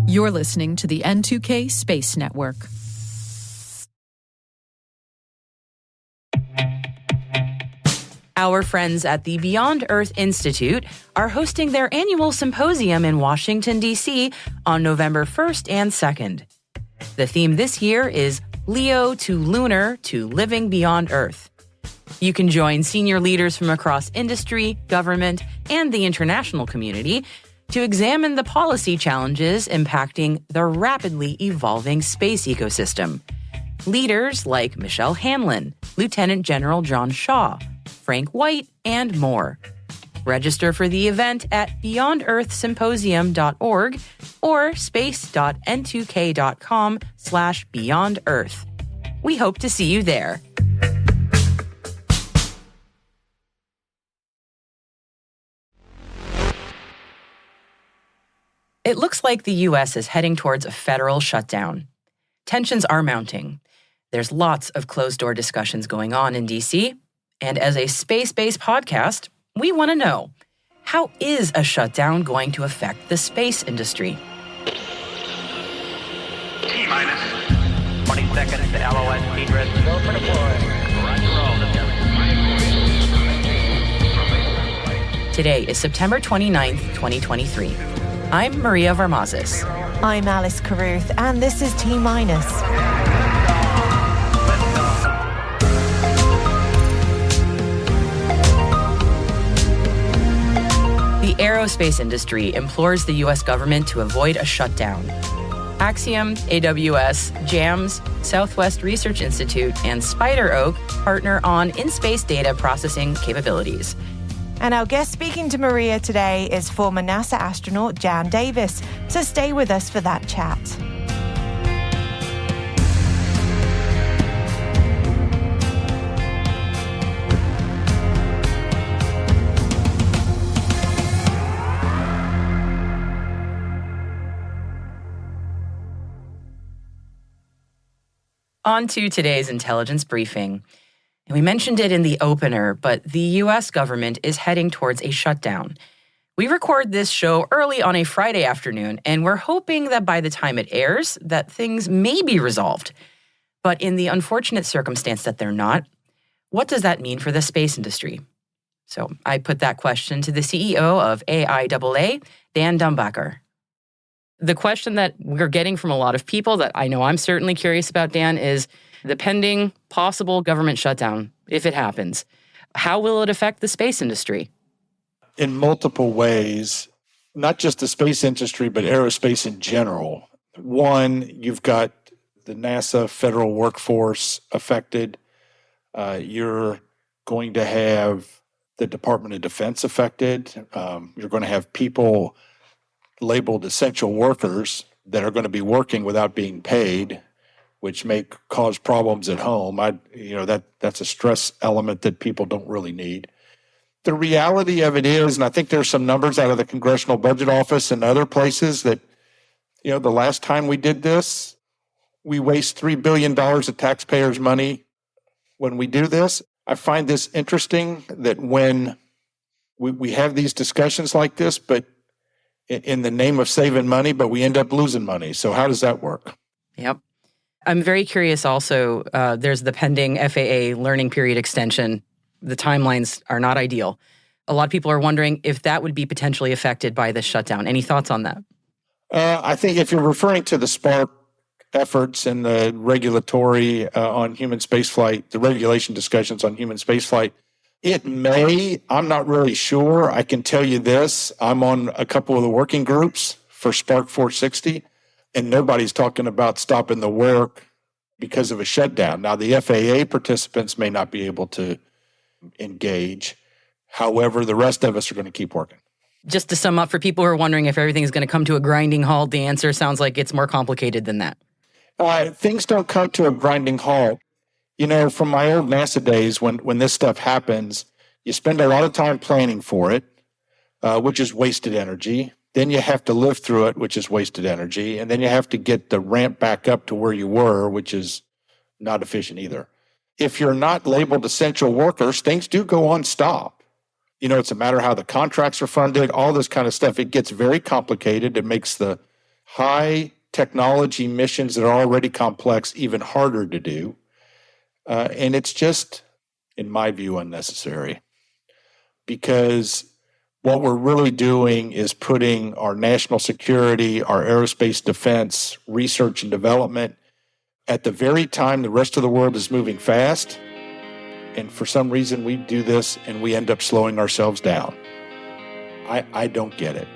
You're listening to the N2K Space Network. Our friends at the Beyond Earth Institute are hosting their annual symposium in Washington, D.C. on November 1st and 2nd. The theme this year is LEO to Lunar to Living Beyond Earth. You can join senior leaders from across industry, government, and the international community to examine the policy challenges impacting the rapidly evolving space ecosystem. Leaders like Michelle Hanlon, Lieutenant General John Shaw, Frank White, and more. Register for the event at beyondearthsymposium.org or space.n2k.com/beyondearth. We hope to see you there. It looks like the U.S. is heading towards a federal shutdown. Tensions are mounting. There's lots of closed-door discussions going on in D.C., and as a space-based podcast, we want to know, how is a shutdown going to affect the space industry? T-minus 20 seconds to LOS speed rest. Go for deploy. Roger roll. Today is September 29th, 2023. I'm Maria Varmazis. I'm Alice Carruth, and this is T-minus. The aerospace industry implores the U.S. government to avoid a shutdown. Axiom, AWS, JAMS, Southwest Research Institute, and Spider Oak partner on in-space data processing capabilities. And our guest speaking to Maria today is former NASA astronaut Jan Davis, so stay with us for that chat. On to today's intelligence briefing. And we mentioned it in the opener, but the U.S. government is heading towards a shutdown. We record this show early on a Friday afternoon, and we're hoping that by the time it airs, that things may be resolved. But in the unfortunate circumstance that they're not, what does that mean for the space industry? So I put that question to the CEO of AIAA, Dan Dumbacher. The question that we're getting from a lot of people that I know I'm certainly curious about, Dan, is the pending possible government shutdown, if it happens. How will it affect the space industry? In multiple ways, not just the space industry, but aerospace in general. One, you've got the NASA federal workforce affected. You're going to have the Department of Defense affected. You're going to have people labeled essential workers that are going to be working without being paid, which may cause problems at home. That's a stress element that people don't really need. The reality of it is, and I think there's some numbers out of the Congressional Budget Office and other places that, the last time we did this, we waste $3 billion of taxpayers' money when we do this. I find this interesting that when we have these discussions like this, but in the name of saving money, but we end up losing money. So how does that work? Yep. I'm very curious also, there's the pending FAA learning period extension. The timelines are not ideal. A lot of people are wondering if that would be potentially affected by this shutdown. Any thoughts on that? I think if you're referring to the SPARC efforts and the regulatory on human spaceflight, the regulation discussions on human spaceflight, it may. I'm not really sure. I can tell you this. I'm on a couple of the working groups for SPARC 460. And nobody's talking about stopping the work because of a shutdown. Now, the FAA participants may not be able to engage. However, the rest of us are going to keep working. Just to sum up, for people who are wondering if everything is going to come to a grinding halt, the answer sounds like it's more complicated than that. Things don't come to a grinding halt. From my old NASA days, when this stuff happens, you spend a lot of time planning for it, which is wasted energy. Then you have to live through it, which is wasted energy. And then you have to get the ramp back up to where you were, which is not efficient either. If you're not labeled essential workers, things do go on stop. It's a matter of how the contracts are funded, all this kind of stuff. It gets very complicated. It makes the high technology missions that are already complex even harder to do. And it's just, in my view, unnecessary. Because what we're really doing is putting our national security, our aerospace defense, research and development at the very time the rest of the world is moving fast. And for some reason, we do this and we end up slowing ourselves down. I don't get it.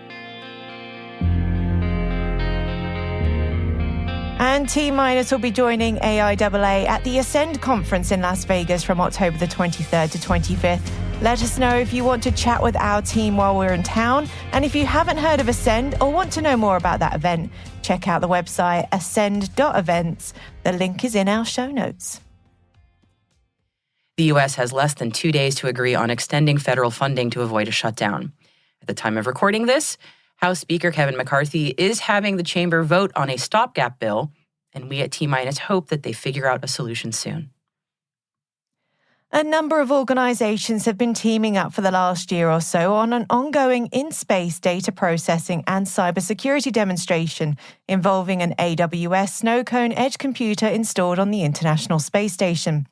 And T-Minus will be joining AIAA at the Ascend conference in Las Vegas from October the 23rd to 25th. Let us know if you want to chat with our team while we're in town. And if you haven't heard of Ascend or want to know more about that event, check out the website ascend.events. The link is in our show notes. The U.S. has less than 2 days to agree on extending federal funding to avoid a shutdown. At the time of recording this, House Speaker Kevin McCarthy is having the chamber vote on a stopgap bill, and we at T-Minus hope that they figure out a solution soon. A number of organizations have been teaming up for the last year or so on an ongoing in-space data processing and cybersecurity demonstration involving an AWS snow cone edge computer installed on the International Space Station.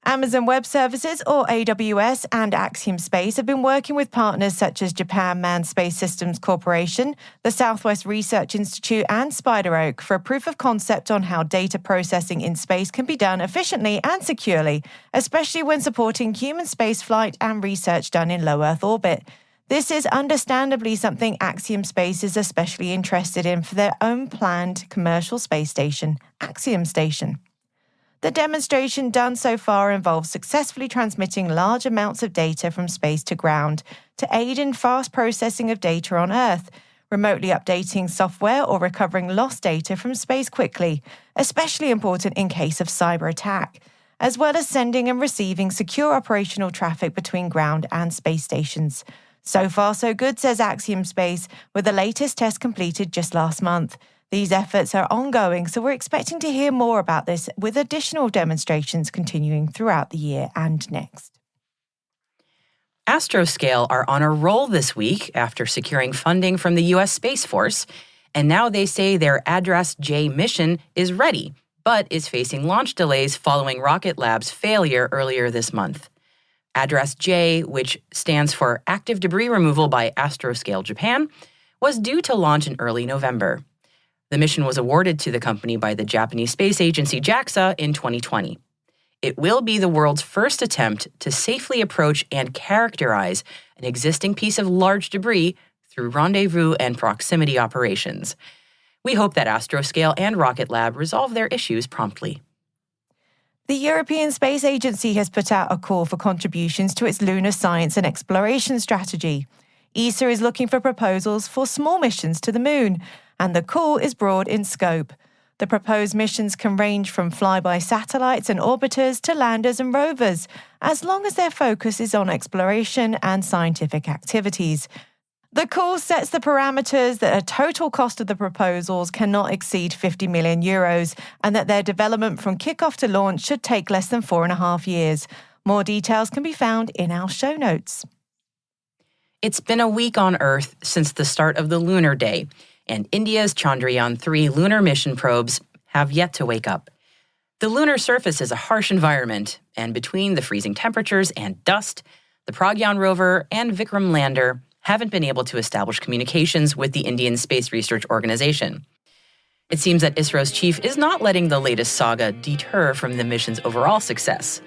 Amazon Web Services, or AWS, and Axiom Space have been working with partners such as Japan Manned Space Systems Corporation, the Southwest Research Institute, and Spider Oak for a proof of concept on how data processing in space can be done efficiently and securely, especially when supporting human spaceflight and research done in low Earth orbit. This is understandably something Axiom Space is especially interested in for their own planned commercial space station, Axiom Station. The demonstration done so far involves successfully transmitting large amounts of data from space to ground to aid in fast processing of data on Earth, remotely updating software or recovering lost data from space quickly, especially important in case of cyber attack, as well as sending and receiving secure operational traffic between ground and space stations. So far, so good, says Axiom Space, with the latest test completed just last month. These efforts are ongoing, so we're expecting to hear more about this with additional demonstrations continuing throughout the year and next. Astroscale are on a roll this week after securing funding from the U.S. Space Force, and now they say their ADRAS-J mission is ready, but is facing launch delays following Rocket Lab's failure earlier this month. ADRAS-J, which stands for Active Debris Removal by Astroscale Japan, was due to launch in early November. The mission was awarded to the company by the Japanese space agency JAXA in 2020. It will be the world's first attempt to safely approach and characterize an existing piece of large debris through rendezvous and proximity operations. We hope that Astroscale and Rocket Lab resolve their issues promptly. The European Space Agency has put out a call for contributions to its lunar science and exploration strategy. ESA is looking for proposals for small missions to the moon, and the call is broad in scope. The proposed missions can range from flyby satellites and orbiters to landers and rovers, as long as their focus is on exploration and scientific activities. The call sets the parameters that a total cost of the proposals cannot exceed €50 million, and that their development from kickoff to launch should take less than 4.5 years. More details can be found in our show notes. It's been a week on Earth since the start of the Lunar Day, and India's Chandrayaan-3 lunar mission probes have yet to wake up. The lunar surface is a harsh environment, and between the freezing temperatures and dust, the Pragyan rover and Vikram lander haven't been able to establish communications with the Indian Space Research Organization. It seems that ISRO's chief is not letting the latest saga deter from the mission's overall success.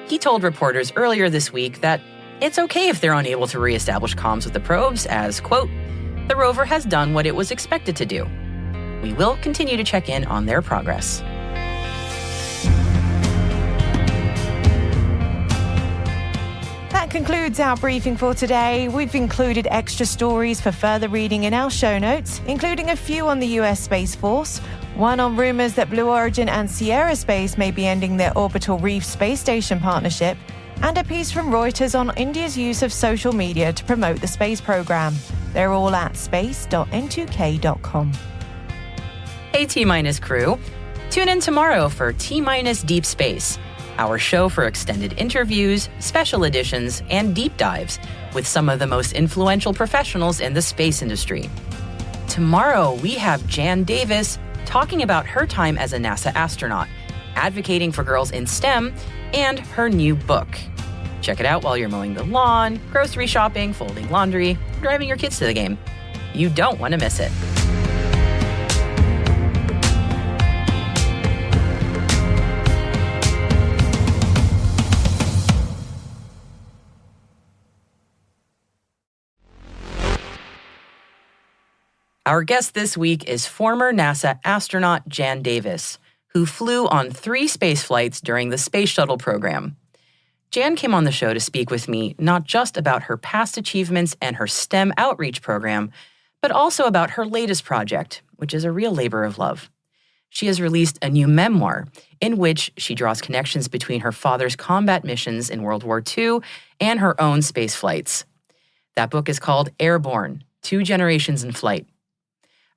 He told reporters earlier this week that it's okay if they're unable to reestablish comms with the probes, as, quote, the rover has done what it was expected to do. We will continue to check in on their progress. That concludes our briefing for today. We've included extra stories for further reading in our show notes, including a few on the US Space Force, one on rumors that Blue Origin and Sierra Space may be ending their Orbital Reef space station partnership, and a piece from Reuters on India's use of social media to promote the space program. They're all at space.n2k.com. Hey T-Minus crew, tune in tomorrow for T-Minus Deep Space. our show for extended interviews, special editions, and deep dives with some of the most influential professionals in the space industry. Tomorrow, we have Jan Davis talking about her time as a NASA astronaut, advocating for girls in STEM, and her new book. Check it out while you're mowing the lawn, grocery shopping, folding laundry, driving your kids to the game. You don't want to miss it. Our guest this week is former NASA astronaut Jan Davis, who flew on 3 space flights during the Space Shuttle program. Jan came on the show to speak with me not just about her past achievements and her STEM outreach program, but also about her latest project, which is a real labor of love. She has released a new memoir in which she draws connections between her father's combat missions in World War II and her own space flights. That book is called Airborne: 2 Generations in Flight.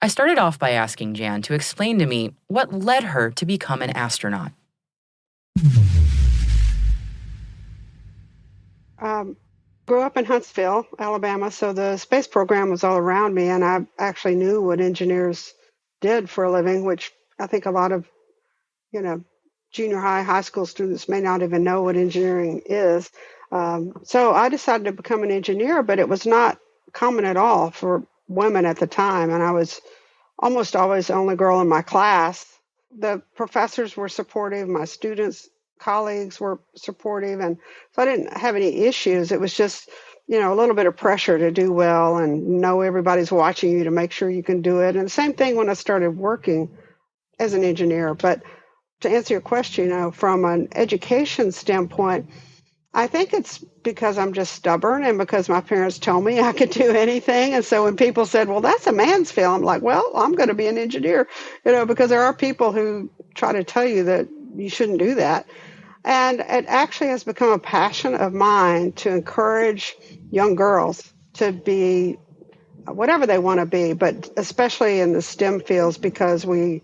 I started off by asking Jan to explain to me what led her to become an astronaut. Grew up in Huntsville, Alabama, so the space program was all around me, and I actually knew what engineers did for a living, which I think a lot of, junior high school students may not even know what engineering is. So I decided to become an engineer, but it was not common at all for women at the time, and I was almost always the only girl in my class. The professors were supportive, my students, colleagues were supportive, and so I didn't have any issues. It was just, a little bit of pressure to do well and know everybody's watching you to make sure you can do it. And the same thing when I started working as an engineer. But to answer your question, from an education standpoint, I think it's because I'm just stubborn and because my parents told me I could do anything. And so when people said, well, that's a man's field, I'm like, well, I'm going to be an engineer, because there are people who try to tell you that you shouldn't do that. And it actually has become a passion of mine to encourage young girls to be whatever they want to be, but especially in the STEM fields, because we're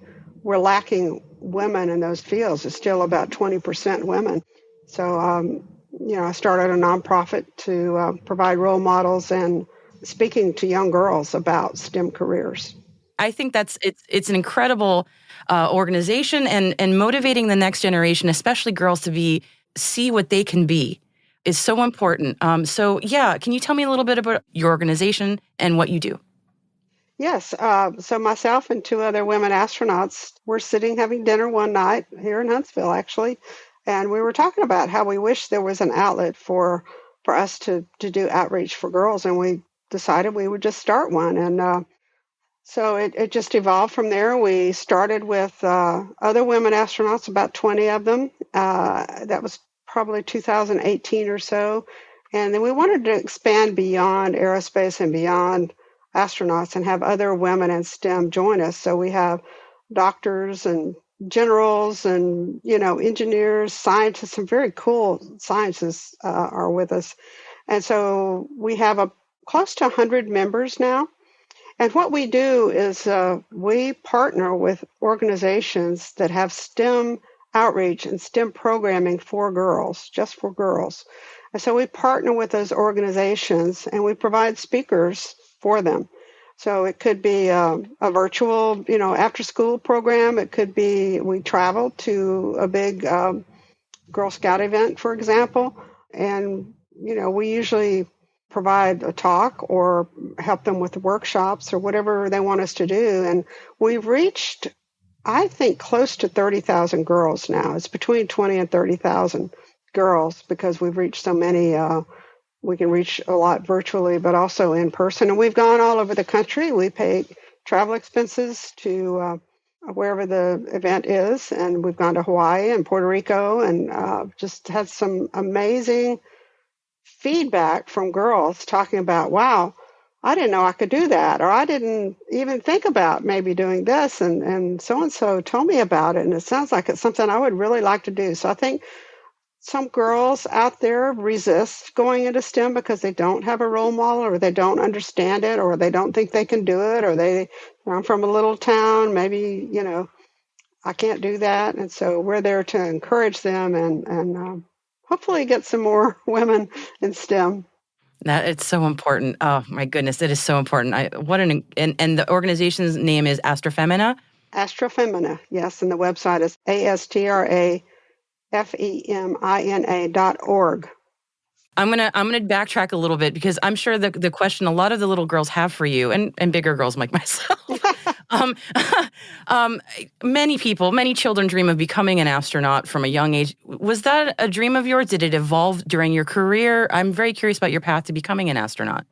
lacking women in those fields. It's still about 20% women. So, I started a nonprofit to provide role models and speaking to young girls about STEM careers. I think it's an incredible organization and motivating the next generation, especially girls, to see what they can be, is so important. Can you tell me a little bit about your organization and what you do? Yes. So myself and 2 other women astronauts were sitting having dinner one night here in Huntsville, actually, and we were talking about how we wish there was an outlet for us to do outreach for girls, and we decided we would just start one. And so it just evolved from there. We started with other women astronauts, about 20 of them. That was probably 2018 or so. And then we wanted to expand beyond aerospace and beyond astronauts and have other women in STEM join us. So we have doctors and generals and, engineers, scientists, some very cool scientists are with us. And so we have close to 100 members now. And what we do is we partner with organizations that have STEM outreach and STEM programming for girls, just for girls. And so we partner with those organizations and we provide speakers for them. So it could be a virtual, after school program. It could be we travel to a big Girl Scout event, for example. And, we usually provide a talk or help them with workshops or whatever they want us to do. And we've reached, I think, close to 30,000 girls now. It's between 20 and 30,000 girls because we've reached so many. We can reach a lot virtually, but also in person. And we've gone all over the country. We pay travel expenses to wherever the event is. And we've gone to Hawaii and Puerto Rico and just had some amazing feedback from girls talking about, wow, I didn't know I could do that, or I didn't even think about maybe doing this, and so told me about it, and it sounds like it's something I would really like to do. So I think some girls out there resist going into STEM because they don't have a role model, or they don't understand it, or they don't think they can do it, or I'm from a little town, maybe, I can't do that. And so we're there to encourage them and hopefully get some more women in STEM. That it's so important. Oh my goodness, it is so important. And the organization's name is Astrofemina. Astrofemina, yes, and the website is astrafemina.org. I'm gonna backtrack a little bit because I'm sure the question a lot of the little girls have for you and bigger girls like myself. Many children dream of becoming an astronaut from a young age. Was that a dream of yours? Did it evolve during your career? I'm very curious about your path to becoming an astronaut.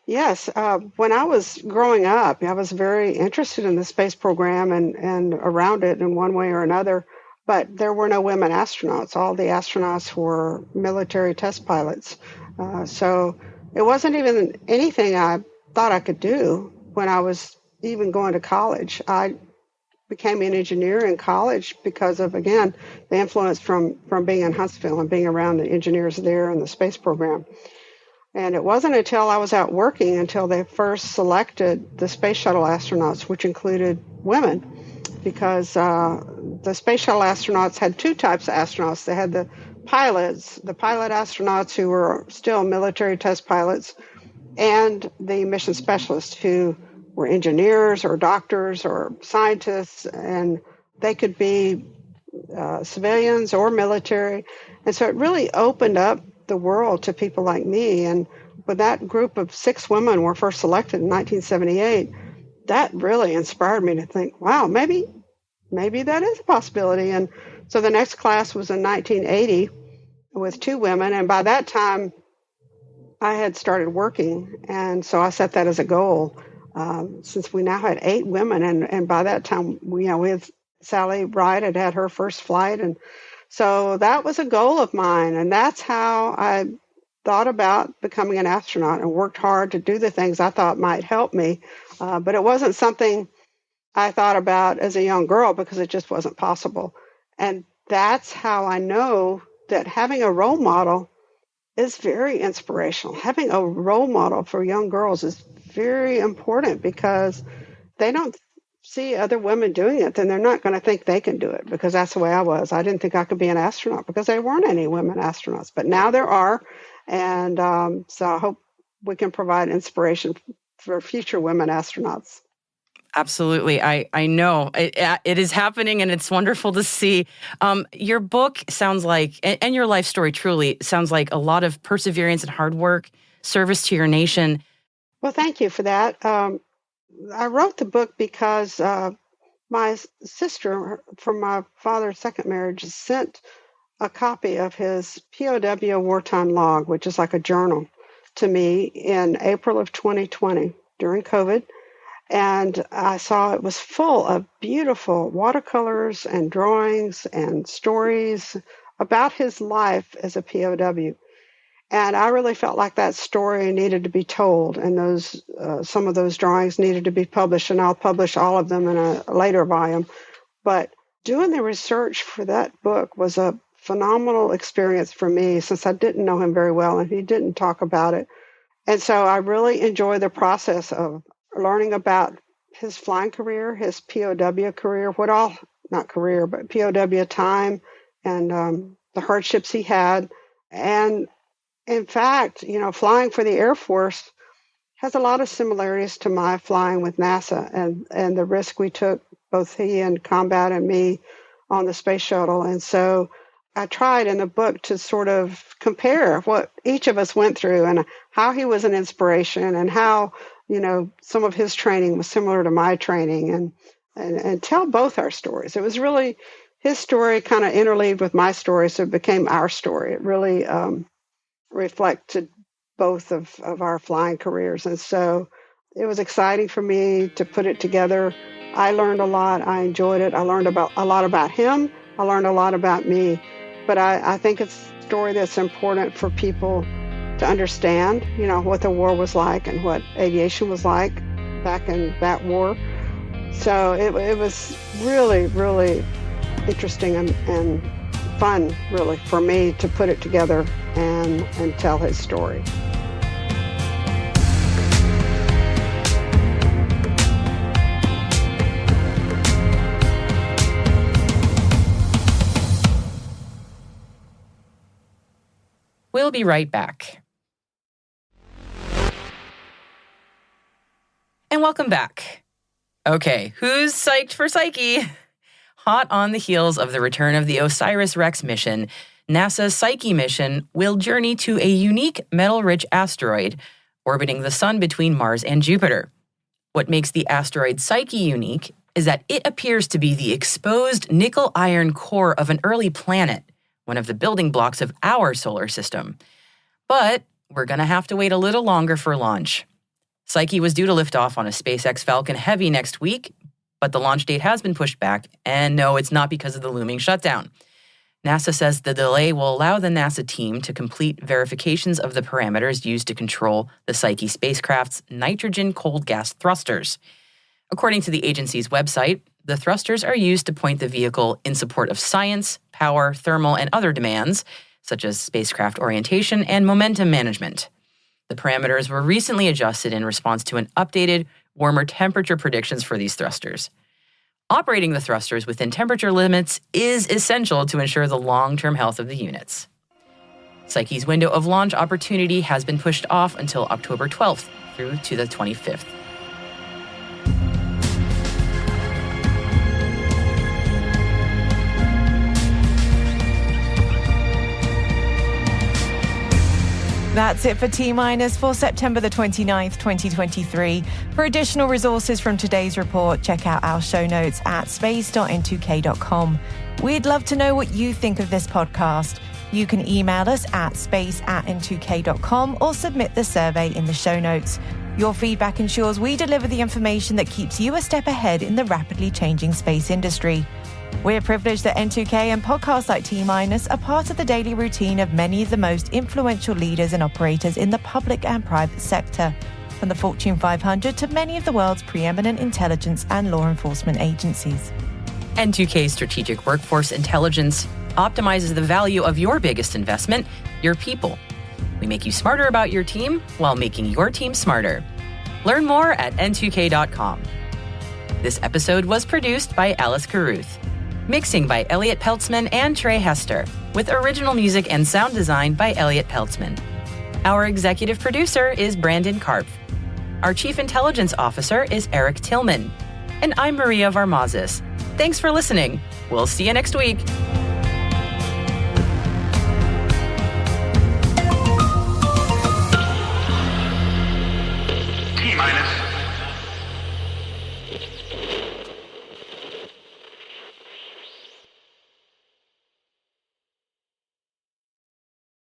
Yes, when I was growing up, I was very interested in the space program and around it in one way or another. But there were no women astronauts. All the astronauts were military test pilots. So it wasn't even anything I thought I could do when I was even going to college. I became an engineer in college because of, again, the influence from being in Huntsville and being around the engineers there in the space program. And it wasn't until I was out working until they first selected the space shuttle astronauts, which included women. Because the space shuttle astronauts had two types of astronauts. They had the pilot astronauts who were still military test pilots, and the mission specialists who were engineers or doctors or scientists, and they could be civilians or military. And so it really opened up the world to people like me. And when that group of 6 women were first selected in 1978, that really inspired me to think, wow, maybe that is a possibility. And so the next class was in 1980 with 2 women. And by that time, I had started working. And so I set that as a goal, since we now had 8 women. And by that time, we had Sally Wright had her first flight. And so that was a goal of mine. And that's how I thought about becoming an astronaut and worked hard to do the things I thought might help me. But it wasn't something I thought about as a young girl because it just wasn't possible. And that's how I know that having a role model is very inspirational. Having a role model for young girls is very important because they don't see other women doing it, then they're not going to think they can do it, because that's the way I was. I didn't think I could be an astronaut because there weren't any women astronauts. But now there are. And so I hope we can provide inspiration for future women astronauts. Absolutely. I know it is happening, and it's wonderful to see. Your book sounds like, and your life story truly sounds like a lot of perseverance and hard work, service to your nation. Well, thank you for that. I wrote the book because my sister from my father's second marriage sent a copy of his POW wartime log, which is like a journal, to me in April of 2020 during COVID. And I saw it was full of beautiful watercolors and drawings and stories about his life as a POW. And I really felt like that story needed to be told, and those some of those drawings needed to be published, and I'll publish all of them in a later volume. But doing the research for that book was a phenomenal experience for me, since I didn't know him very well and he didn't talk about it. And so I really enjoyed the process of learning about his flying career, his POW career, not career, but POW time, and the hardships he had. And in fact, flying for the Air Force has a lot of similarities to my flying with NASA and the risk we took, both he in combat and me on the space shuttle. And so I tried in the book to sort of compare what each of us went through and how he was an inspiration and how, some of his training was similar to my training and tell both our stories. It was really his story kind of interleaved with my story, so it became our story. It really reflected both of our flying careers. And so it was exciting for me to put it together. I learned a lot. I enjoyed it. I learned a lot about him. I learned a lot about me. But I think it's a story that's important for people to understand, what the war was like and what aviation was like back in that war. So it was really, really interesting and fun, really, for me to put it together and tell his story. We'll be right back. And welcome back. Okay, who's psyched for Psyche? Hot on the heels of the return of the OSIRIS-REx mission, NASA's Psyche mission will journey to a unique metal-rich asteroid orbiting the sun between Mars and Jupiter. What makes the asteroid Psyche unique is that it appears to be the exposed nickel-iron core of an early planet, one of the building blocks of our solar system. But we're going to have to wait a little longer for launch. Psyche was due to lift off on a SpaceX Falcon Heavy next week, but the launch date has been pushed back, and no, it's not because of the looming shutdown. NASA says the delay will allow the NASA team to complete verifications of the parameters used to control the Psyche spacecraft's nitrogen cold gas thrusters. According to the agency's website, the thrusters are used to point the vehicle in support of science, power, thermal, and other demands, such as spacecraft orientation and momentum management. The parameters were recently adjusted in response to an updated, warmer temperature predictions for these thrusters. Operating the thrusters within temperature limits is essential to ensure the long-term health of the units. Psyche's window of launch opportunity has been pushed off until October 12th through to the 25th. That's it for T-Minus for September the 29th, 2023. For additional resources from today's report, check out our show notes at space.n2k.com. We'd love to know what you think of this podcast. You can email us at space@n2k.com or submit the survey in the show notes. Your feedback ensures we deliver the information that keeps you a step ahead in the rapidly changing space industry. We're privileged that N2K and podcasts like T-Minus are part of the daily routine of many of the most influential leaders and operators in the public and private sector, from the Fortune 500 to many of the world's preeminent intelligence and law enforcement agencies. N2K's strategic workforce intelligence optimizes the value of your biggest investment, your people. We make you smarter about your team while making your team smarter. Learn more at n2k.com. This episode was produced by Alice Carruth. Mixing by Elliot Peltzman and Trey Hester, with original music and sound design by Elliot Peltzman. Our executive producer is Brandon Karpf. Our chief intelligence officer is Eric Tillman. And I'm Maria Varmazis. Thanks for listening. We'll see you next week.